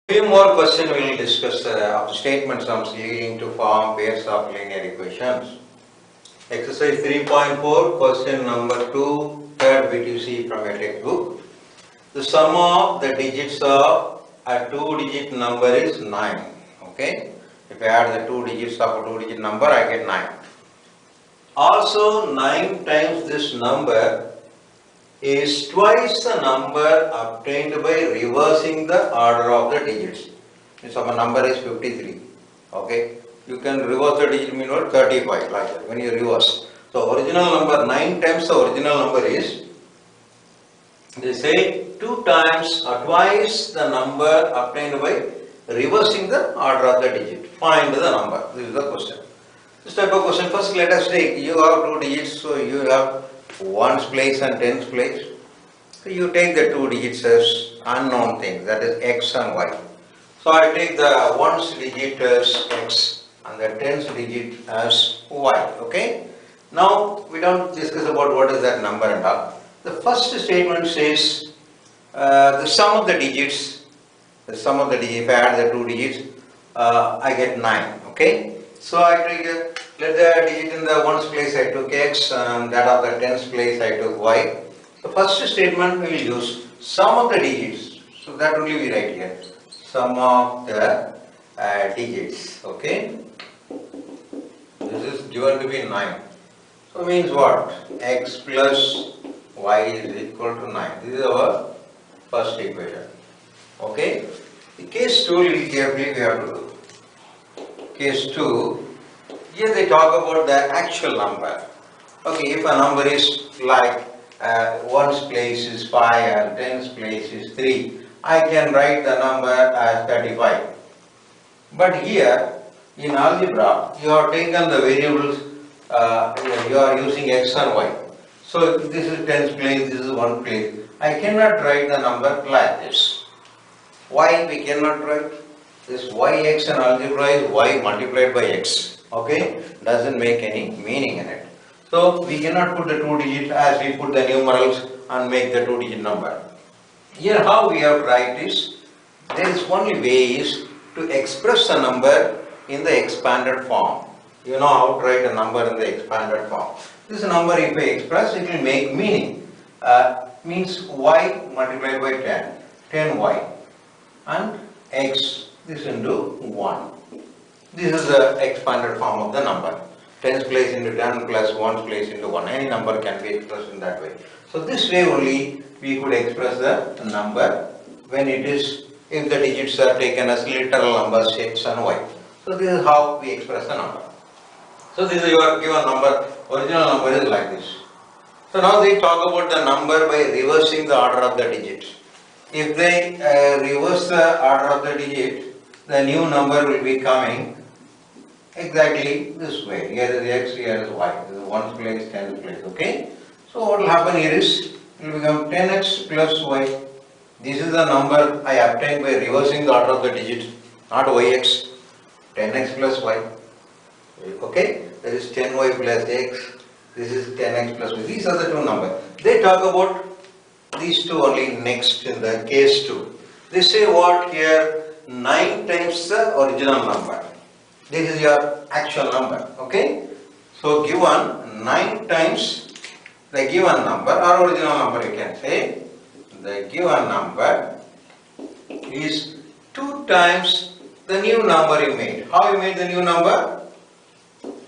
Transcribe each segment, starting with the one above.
Few more questions we will discuss of the statement sums leading to form pairs of linear equations. Exercise 3.4, question number 2, third bit you see from your textbook. The sum of the digits of a two-digit number is 9. Okay? If I add the two digits of a two-digit number, I get 9. Also, 9 times this number is twice the number obtained by reversing the order of the digits. If a number is 53, okay, you can reverse the digit mean what? 35, like that, when you reverse. So original number, 9 times the original number is, they say 2 times or twice the number obtained by reversing the order of the digit. Find the number. This is the question. This type of question, first let us take, you have two digits, so you have ones place and tens place. So you take the two digits as unknown things, that is x and y. So I take the ones digit as x and the tens digit as y, okay? Now we don't discuss about what is that number and all. The first statement says the sum of the digits, if I add the two digits, I get 9, okay? So I take, let the digit in the ones place I took x and that of the tens place I took y. The first statement we will use sum of the digits, so that only we write here, sum of the digits, okay? This is given to be 9. So means what? X plus y is equal to 9. This is our first equation, okay? The case 2 little carefully we have to do. Case 2, here they talk about the actual number. Okay, if a number is like ones place is 5 and tens place is 3, I can write the number as 35. But here in algebra, you have taken the variables, you are using x and y. So this is tens place, this is one place. I cannot write the number like this. Why we cannot write? This yx in algebra is y multiplied by x. Okay? Doesn't make any meaning in it. So we cannot put the two digits as we put the numerals and make the two digit number. Here how we have to write is, there is only way is to express the number in the expanded form. You know how to write a number in the expanded form. This number if I express, it will make meaning. Means y multiplied by 10, 10y and x, this into 1. This is the expanded form of the number. Tens place into 10 plus ones place into 1. Any number can be expressed in that way. So this way only we could express the number when it is, if the digits are taken as literal numbers x and y. So this is how we express the number. So this is your given number, original number is like this. So now they talk about the number by reversing the order of the digits. If they reverse the order of the digit, the new number will be coming exactly this way. Here is x, here is y. This is ones place, tens place, okay? So what will happen here is, it will become 10x plus y. This is the number I obtained by reversing the order of the digits, not yx. 10x plus y. Okay? There is 10y plus x. This is 10x plus y. These are the two numbers. They talk about these two only next in the case 2. They say what here? 9 times the original number. This is your actual number, okay? So given 9 times the given number or original number, you can say the given number is 2 times the new number you made. How you made the new number?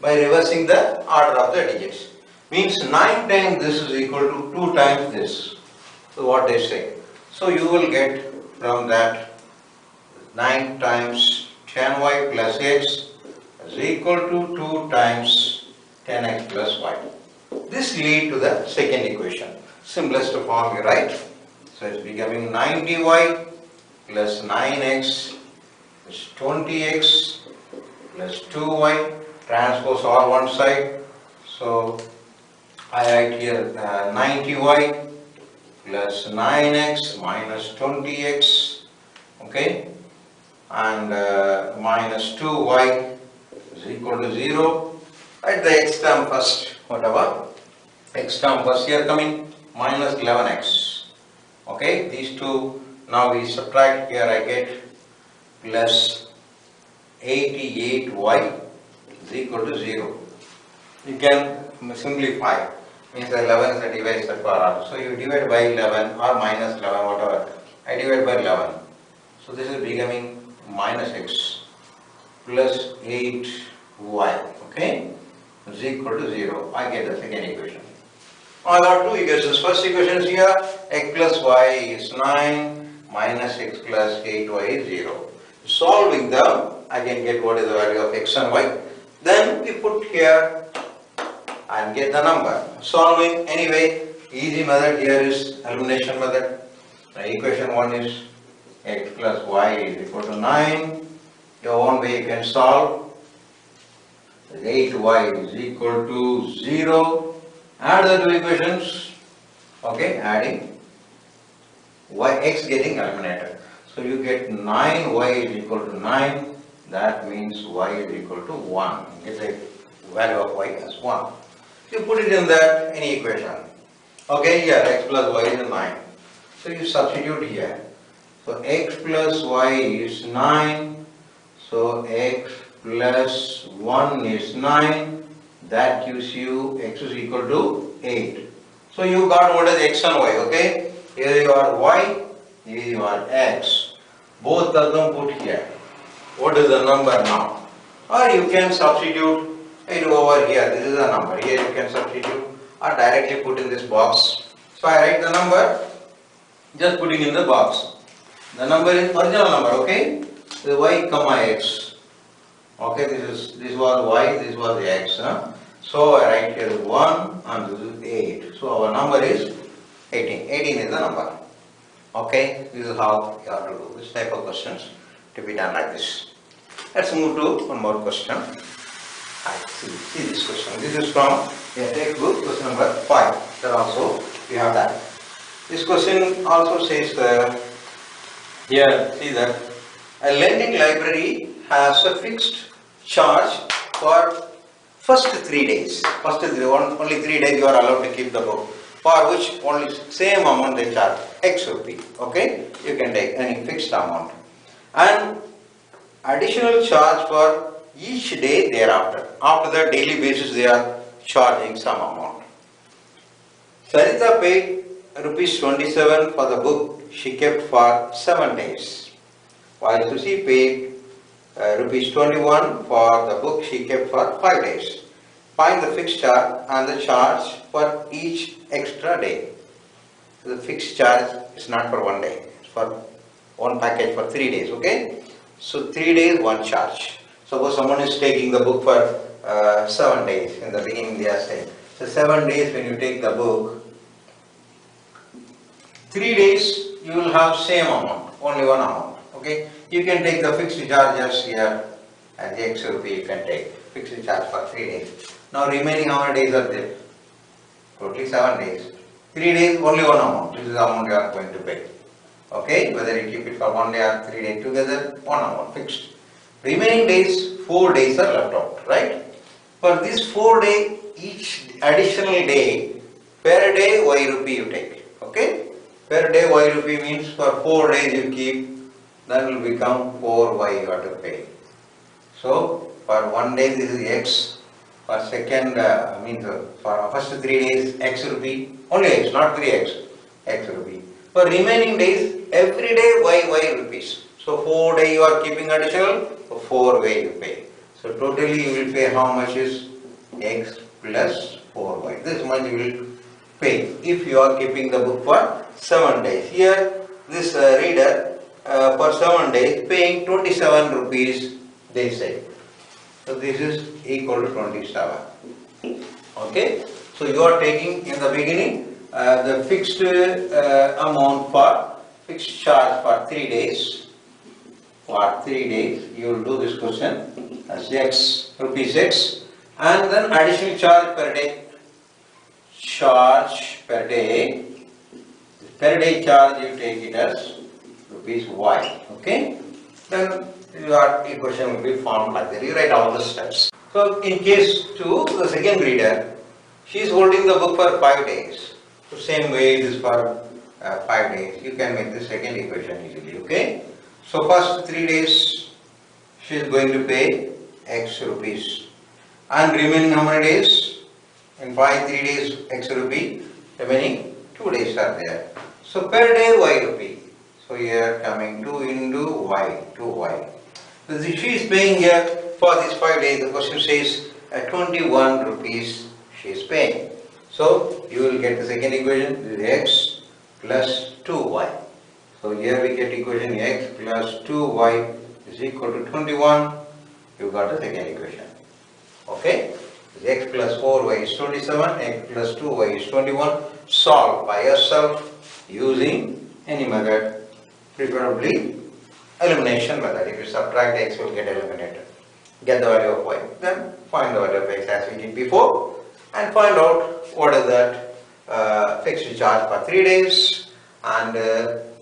By reversing the order of the digits. Means 9 times this is equal to 2 times this. So what they say. So you will get from that 9 times 10y plus x is equal to 2 times 10x plus y. This lead to the second equation. Simplest form you write. So it's becoming 90y plus 9x is 20x plus 2y. Transpose all one side. So I write here 90y plus 9x minus 20x, okay, and minus 2y is equal to 0. Write the x term first, whatever. X term first here coming minus 11x. Okay, these two, now we subtract here, I get plus 88y is equal to 0. You can simplify, means 11 is a divisor for r. So you divide by 11 or minus 11, whatever. I divide by 11. So this is becoming minus x plus 8y, okay, is equal to 0. I get the second equation. I got two equations. First equation is here, x plus y is 9 minus x plus 8y is 0. Solving them, I can get what is the value of x and y. Then we put here and get the number. Solving anyway, easy method here is elimination method. The equation 1 is x plus y is equal to 9. Your own way you can solve. 8y is equal to 0. Add the two equations. Okay, adding y, x getting eliminated. So you get 9y is equal to 9. That means y is equal to 1. Get the value of y as 1. You put it in that any equation. Okay, here x plus y is 9. So you substitute here. So x plus y is 9. So x plus 1 is 9. That gives you x is equal to 8. So you got what is x and y, okay? Here you are y, here you are x. Both of them put here. What is the number now? Or you can substitute it over here. This is the number. Here you can substitute or directly put in this box. So I write the number, just putting in the box. The number is original number, okay? The y comma x. Okay, this was y, this was x. So I write here 1 and this is 8. So our number is 18. 18 is the number. Okay, this is how you have to do this type of questions to be done like this. Let's move to one more question. See this question. This is from a textbook, question number 5. There also we have that. This question also says here, see that a lending library has a fixed charge for first 3 days. Only 3 days you are allowed to keep the book, for which only same amount they charge, x rupee. Okay, you can take any fixed amount, and additional charge for each day thereafter. After the daily basis they are charging some amount. Sarita paid rupees 27 for the book she kept for 7 days, while Susi paid rupees 21 for the book she kept for 5 days. Find the fixed charge and the charge for each extra day. The fixed charge is not for 1 day, it's for one package for 3 days, okay? So 3 days, one charge. Suppose someone is taking the book for 7 days, in the beginning they are saying. So 7 days when you take the book, 3 days you will have same amount, only one amount, okay? You can take the fixed charges here as the x rupee you can take, fixed charge for 3 days. Now remaining how many days are there? Totally 7 days. 3 days only one amount, this is the amount you are going to pay. Okay, whether you keep it for 1 day or 3 days together, one amount fixed. Remaining days, 4 days are left out, right? For this 4 day, each additional day, per day y rupee you take, okay? Per day y rupee means for 4 days you keep, then will become 4y you have to pay. So for 1 day this is x, for second for first 3 days x rupee, only x, not 3x, x rupee. For remaining days, every day y rupees. So 4 days you are keeping additional, so 4 way you pay. So totally you will pay how much is x plus 4y. This much you will pay if you are keeping the book for 7 days. Here this reader for 7 days paying 27 rupees they say. So this is equal to 27. Okay. So you are taking in the beginning the fixed amount for fixed charge for 3 days. For 3 days you will do this question as x, rupees x, and then additional charge per day. Charge per day. Per day charge you take it as rupees y. Okay. Then your equation will be formed like that. You write all the steps. So in case 2, the second reader, she is holding the book for 5 days. So same way it is for 5 days. You can make the second equation easily. Okay. So first 3 days she is going to pay X rupees, and remaining how many days? In 3 days X rupee, remaining 2 days are there. So per day Y rupee. So here coming 2 into Y, 2Y. So she is paying here for these 5 days. The question says 21 rupees she is paying. So you will get the second equation, this is X plus 2Y. So here we get equation X plus 2Y is equal to 21. You got the second equation. Okay? X plus 4Y is 27, X plus 2Y is 21. Solve by yourself using any method, preferably elimination method. If you subtract X, will get eliminated. Get the value of Y. Then find the value of X as we did before, and find out what is that fixed charge for 3 days and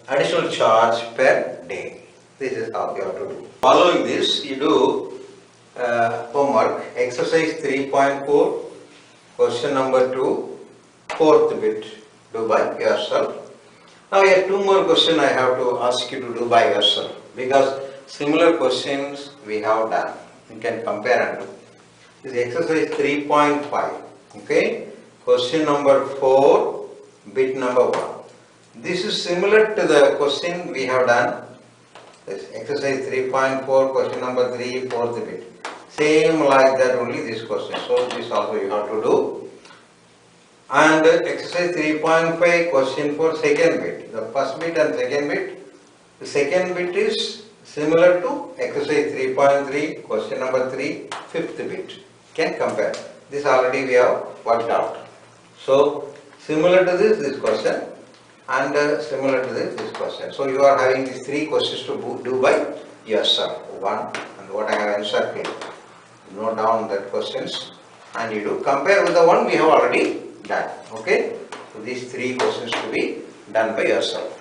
additional charge per day. This is how you have to do. Following this, you do homework, exercise 3.4, question number 2, fourth bit, do by yourself. Now here 2 more questions I have to ask you to do by yourself, because similar questions we have done. You can compare and do. This is exercise 3.5, okay, question number 4, bit number 1. This is similar to the question we have done. This exercise 3.4, question number 3, fourth bit. Same like that, only this question. So this also you have to do. And exercise 3.5, question for second bit. The first bit and second bit. The second bit is similar to exercise 3.3, question number 3, fifth bit. Can compare. This already we have worked out. So similar to this question, and similar to this question. So you are having these 3 questions to do by yourself. One, and what I have encircled. Note down that questions and you do compare with the one we have already done. Okay, so these 3 questions to be done by yourself.